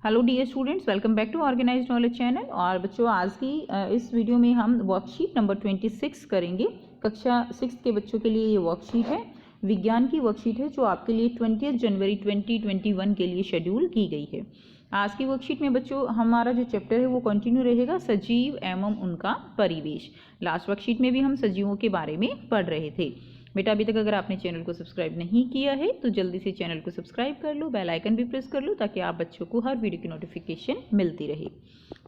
Hello dear students, welcome back to organized knowledge channel. और बच्चों, आज की इस वीडियो में हम वर्कशीट नंबर 26 करेंगे। कक्षा 6 के बच्चों के लिए ये वर्कशीट है, विज्ञान की वर्कशीट है, जो आपके लिए 20 जनवरी 2021 के लिए शेड्यूल की गई है। आज की वर्कशीट में बच्चों हमारा जो चैप्टर है वो कंटिन्यू रहेगा, सजीव एवं उनका परिवेश। लास्ट वर्कशीट में भी हम सजीवों के बारे में पढ़ रहे थे। बेटा, अभी तक अगर आपने चैनल को सब्सक्राइब नहीं किया है तो जल्दी से चैनल को सब्सक्राइब कर लो, बेल आइकन भी प्रेस कर लो, ताकि आप बच्चों को हर वीडियो की नोटिफिकेशन मिलती रहे।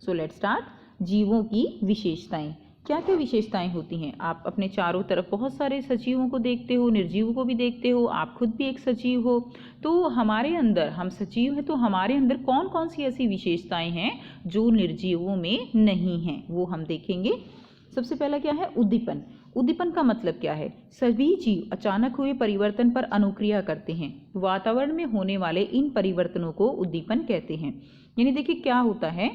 So let's start. जीवों की विशेषताएं, क्या क्या विशेषताएं होती हैं? आप अपने चारों तरफ बहुत सारे सजीवों को देखते हो, निर्जीवों को भी देखते हो, आप खुद भी एक सजीव हो। तो हमारे अंदर, हम सजीव हैं तो हमारे अंदर कौन कौन सी ऐसी विशेषताएं हैं जो निर्जीवों में नहीं हैं, वो हम देखेंगे। सबसे पहला क्या है? उद्दीपन। उद्दीपन का मतलब क्या है? सभी जीव अचानक हुए परिवर्तन पर अनुक्रिया करते हैं। वातावरण में होने वाले इन परिवर्तनों को उद्दीपन कहते हैं। यानी देखिए क्या होता है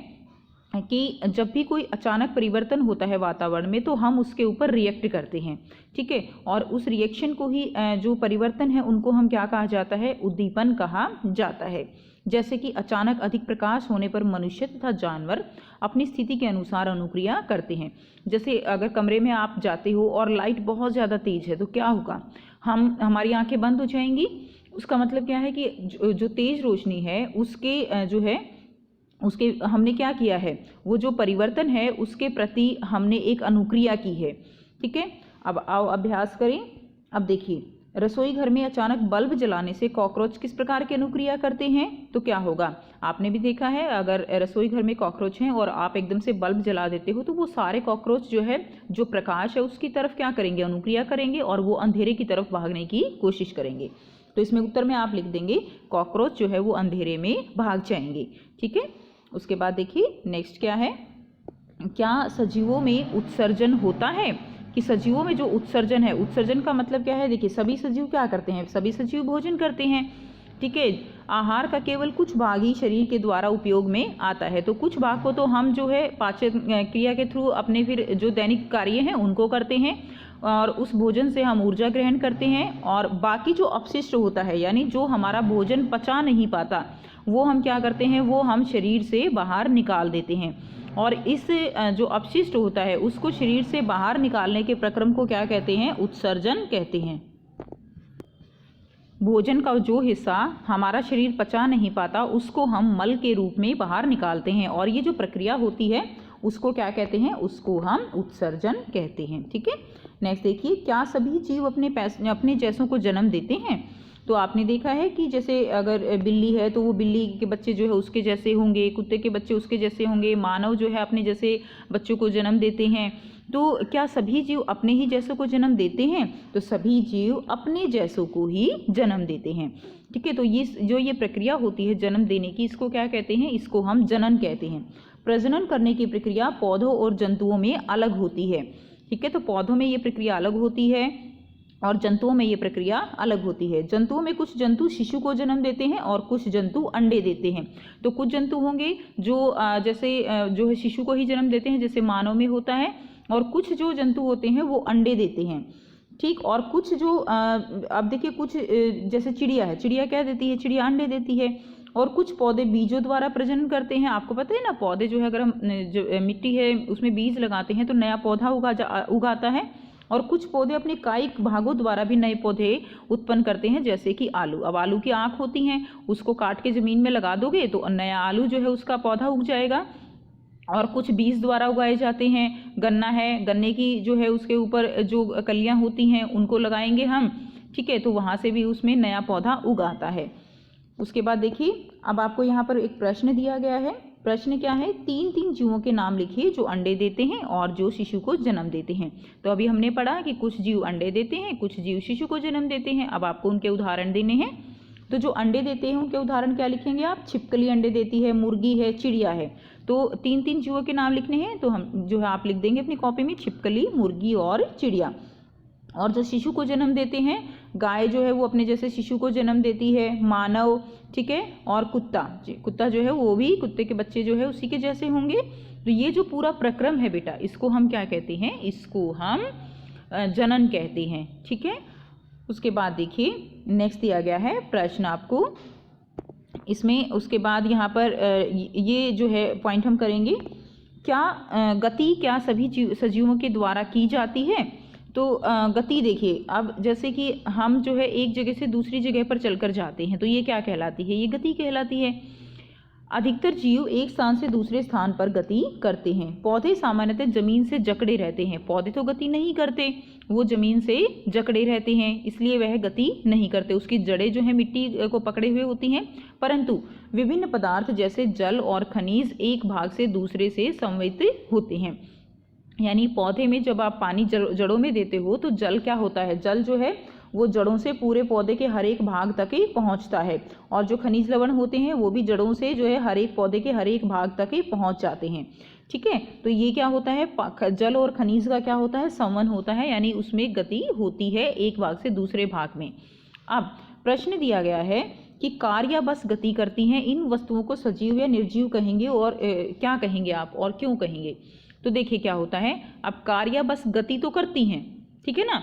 कि जब भी कोई अचानक परिवर्तन होता है वातावरण में तो हम उसके ऊपर रिएक्ट करते हैं, ठीक है। और उस रिएक्शन को ही, जो परिवर्तन है उनको हम क्या कहा जाता है? उद्दीपन कहा जाता है। जैसे कि अचानक अधिक प्रकाश होने पर मनुष्य तथा जानवर अपनी स्थिति के अनुसार अनुक्रिया करते हैं। जैसे अगर कमरे में आप जाते हो और लाइट बहुत ज़्यादा तेज है तो क्या होगा? हमारी आंखें बंद हो जाएंगी। उसका मतलब क्या है कि जो तेज रोशनी है उसके जो है उसके हमने क्या किया है, वो जो परिवर्तन है उसके प्रति हमने एक अनुक्रिया की है, ठीक है। अब आओ अभ्यास करें। अब देखिए, रसोई घर में अचानक बल्ब जलाने से कॉकरोच किस प्रकार की अनुक्रिया करते हैं? तो क्या होगा? आपने भी देखा है, अगर रसोई घर में कॉकरोच हैं और आप एकदम से बल्ब जला देते हो तो वो सारे कॉकरोच जो है, जो प्रकाश है उसकी तरफ क्या करेंगे? अनुक्रिया करेंगे और वो अंधेरे की तरफ भागने की कोशिश करेंगे। तो इसमें उत्तर में आप लिख देंगे कॉकरोच जो है वो अंधेरे में भाग जाएंगे, ठीक है। उसके बाद देखिए नेक्स्ट क्या है? क्या सजीवों में उत्सर्जन होता है? कि सजीवों में जो उत्सर्जन है, उत्सर्जन का मतलब क्या है? देखिए सभी सजीव क्या करते हैं? सभी सजीव भोजन करते हैं, ठीक है। आहार का केवल कुछ भाग ही शरीर के द्वारा उपयोग में आता है। तो कुछ भाग को तो हम जो है पाचन क्रिया के थ्रू अपने फिर जो दैनिक कार्य हैं उनको करते हैं और उस भोजन से हम ऊर्जा ग्रहण करते हैं। और बाकी जो अपशिष्ट होता है, यानी जो हमारा भोजन पचा नहीं पाता, वो हम क्या करते हैं? वो हम शरीर से बाहर निकाल देते हैं। और इस जो अपशिष्ट होता है उसको शरीर से बाहर निकालने के प्रक्रम को क्या कहते हैं? उत्सर्जन कहते हैं। भोजन का जो हिस्सा हमारा शरीर पचा नहीं पाता उसको हम मल के रूप में बाहर निकालते हैं, और ये जो प्रक्रिया होती है उसको क्या कहते हैं? उसको हम उत्सर्जन कहते हैं, ठीक है। नेक्स्ट देखिए, क्या सभी जीव अपने जैसों को जन्म देते हैं? तो आपने देखा है कि जैसे अगर बिल्ली है तो वो बिल्ली के बच्चे जो है उसके जैसे होंगे, कुत्ते के बच्चे उसके जैसे होंगे, मानव जो है अपने जैसे बच्चों को जन्म देते हैं। तो क्या सभी जीव अपने ही जैसों को जन्म देते हैं? तो सभी जीव अपने जैसों को ही जन्म देते हैं, ठीक है। तो ये प्रक्रिया होती है जन्म देने की, इसको क्या कहते हैं? इसको हम जनन कहते हैं। प्रजनन करने की प्रक्रिया पौधों और जंतुओं में अलग होती है, ठीक है। तो पौधों में ये प्रक्रिया अलग होती है और जंतुओं में ये प्रक्रिया अलग होती है। जंतुओं में कुछ जंतु शिशु को जन्म देते हैं और कुछ जंतु अंडे देते हैं। तो कुछ जंतु होंगे जो जैसे जो है शिशु को ही जन्म देते हैं, जैसे मानव में होता है, और कुछ जो जंतु होते हैं वो अंडे देते हैं, ठीक। और कुछ जो अब देखिए, कुछ जैसे चिड़िया है, चिड़िया क्या देती है? चिड़िया अंडे देती है। और कुछ पौधे बीजों द्वारा प्रजनन करते हैं। आपको पता है ना, पौधे जो है, अगर हम जो मिट्टी है उसमें बीज लगाते हैं तो नया पौधा उगाता है। और कुछ पौधे अपने कायिक भागों द्वारा भी नए पौधे उत्पन्न करते हैं, जैसे कि आलू। अब आलू की आँख होती हैं, उसको काट के ज़मीन में लगा दोगे तो नया आलू जो है उसका पौधा उग जाएगा। और कुछ बीज द्वारा उगाए जाते हैं। गन्ना है, गन्ने की जो है उसके ऊपर जो कलियां होती हैं उनको लगाएंगे हम, ठीक है। तो वहाँ से भी उसमें नया पौधा उगाता है। उसके बाद देखिए, अब आपको यहाँ पर एक प्रश्न दिया गया है। प्रश्न क्या है? 3 जीवों के नाम लिखिए जो अंडे देते हैं और जो शिशु को जन्म देते हैं। तो अभी हमने पढ़ा कि कुछ जीव अंडे देते हैं, कुछ जीव शिशु को जन्म देते हैं। अब आपको उनके उदाहरण देने हैं। तो जो अंडे देते हैं उनके उदाहरण क्या लिखेंगे आप? छिपकली अंडे देती है, मुर्गी है, चिड़िया है। तो 3 जीवों के नाम लिखने हैं, तो हम जो है आप लिख देंगे अपनी कॉपी में छिपकली, मुर्गी और चिड़िया। और जो शिशु को जन्म देते हैं, गाय जो है वो अपने जैसे शिशु को जन्म देती है, मानव, ठीक है। और कुत्ता जो है वो भी, कुत्ते के बच्चे जो है उसी के जैसे होंगे। तो ये जो पूरा प्रक्रम है बेटा, इसको हम क्या कहते हैं? इसको हम जनन कहते हैं, ठीक है। उसके बाद देखिए नेक्स्ट दिया गया है प्रश्न आपको, इसमें उसके बाद यहाँ पर ये जो है पॉइंट हम करेंगे, क्या गति क्या सभी सजीवों के द्वारा की जाती है। तो गति देखिए, अब जैसे कि हम जो है एक जगह से दूसरी जगह पर चलकर जाते हैं तो ये क्या कहलाती है, ये गति कहलाती है। अधिकतर जीव एक स्थान से दूसरे स्थान पर गति करते हैं। पौधे सामान्यतः जमीन से जकड़े रहते हैं। पौधे तो गति नहीं करते, वो जमीन से जकड़े रहते हैं, इसलिए वह गति नहीं करते। उसकी जड़ें जो है मिट्टी को पकड़े हुए होती हैं। परंतु विभिन्न पदार्थ जैसे जल और खनिज एक भाग से दूसरे से संवेदित होते हैं। यानी पौधे में जब आप पानी जड़ों में देते हो तो जल क्या होता है, जल जो है वो जड़ों से पूरे पौधे के हर एक भाग तक ही पहुंचता है, और जो खनिज लवण होते हैं वो भी जड़ों से जो है हर एक पौधे के हर एक भाग तक ही पहुंच जाते हैं। ठीक है, तो ये क्या होता है, जल और खनिज का क्या होता है, संवहन होता है, यानी उसमें गति होती है एक भाग से दूसरे भाग में। अब प्रश्न दिया गया है कि कार या बस गति करती हैं, इन वस्तुओं को सजीव या निर्जीव कहेंगे और क्या कहेंगे आप और क्यों कहेंगे। तो देखिए क्या होता है, अब कार या बस गति तो करती हैं, ठीक है ना,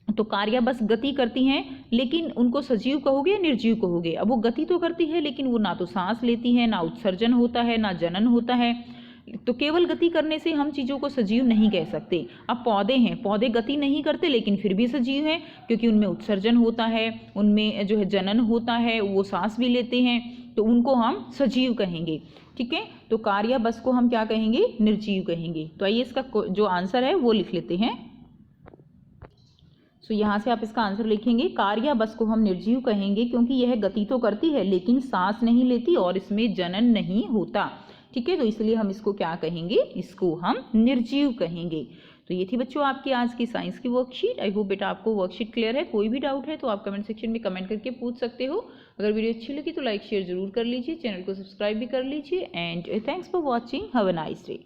तो कार या बस गति करती हैं, लेकिन उनको सजीव कहोगे या निर्जीव कहोगे। अब वो गति तो करती है लेकिन वो ना तो सांस लेती है, ना उत्सर्जन होता है, ना जनन होता है, तो केवल गति करने से हम चीज़ों को सजीव नहीं कह सकते। अब पौधे हैं, पौधे गति नहीं करते लेकिन फिर भी सजीव हैं, क्योंकि उनमें उत्सर्जन होता है, उनमें जो है जनन होता है, वो सांस भी लेते हैं, तो उनको हम सजीव कहेंगे। ठीक है, तो कार या बस को हम क्या कहेंगे, निर्जीव कहेंगे। तो आइए इसका जो आंसर है वो लिख लेते हैं। सो यहाँ से आप इसका आंसर लिखेंगे, कार या बस को हम निर्जीव कहेंगे क्योंकि यह गति तो करती है लेकिन सांस नहीं लेती और इसमें जनन नहीं होता। ठीक है, तो इसलिए हम इसको क्या कहेंगे, इसको हम निर्जीव कहेंगे। तो ये थी बच्चों आपकी आज की साइंस की वर्कशीट। आई होप बेटा आपको वर्कशीट क्लियर है। कोई भी डाउट है तो आप कमेंट सेक्शन में कमेंट करके पूछ सकते हो। अगर वीडियो अच्छी लगी तो लाइक शेयर जरूर कर लीजिए, चैनल को सब्सक्राइब भी कर लीजिए। And thanks for watching, have a nice day.